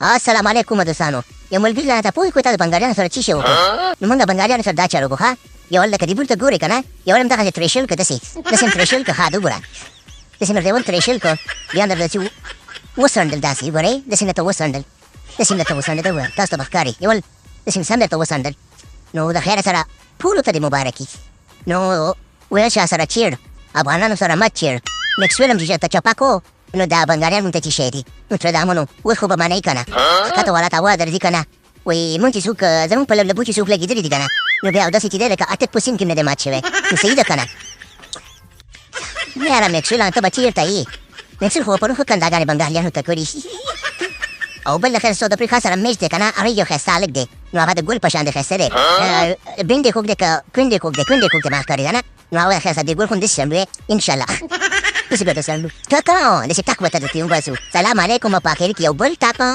السلام علیکم دوستانو یو ملګری راته پوه کوي ته د بنګالیانو سره څه شی وکړو نو موږ د بنګالیانو سره دا چل وکړو ښه یو لکه دې بل ته ګورې که نه یو هم دغسې ترېشل که داسې مې ترېشل که ښه د وګوره داسې مې ورته ترېشل که بیا هم درته چې وڅنډل داسې ګورئ داسې مې درته وڅنډل داسې مې درته وڅنډېده وګوره تاسو ته به ښکاري یو داسې مې سم درته وڅنډل نو د خیره سره ټولو ته دې مبارکي نو ویل چا سره چیړ افغانانو سره مت چیړ میکسویل هم چې ته چپک و نو دا بنګالیان مونږ ته چې شی دي نوتردامونو اوس خو به منئ که نه ښکته والا ته هوا درځي که نه وایي مونږ چې څوک زمونږ په لبلبو چې څوک لګېدلي دي که نه نو بیا اوداسې چې دی لکه اټک په سیند کې نه دی مات شوی نو صحیح ده که نه یاره میکسویل ته به چېرته یې میکسویل خو به پرون ښه کنداګانې بنګالیانو ته کړي او بل د خیر سود افریقا سره میچ دی که نه هغه یو ښایسته هلک دی نو هغه د ګل په شان دی ښایسته دی بین دی کوږ دی که کوین دی کوږ دی کوین دی کوږ دی ما ښکاري که نه نو هغه ښایسته دی ګل خو همداسې شم انشاءالله داسې به درته سړلو ټکو داسې ټک به ته درته وباسو سلام علیکم په اخر کې یو بل ټکو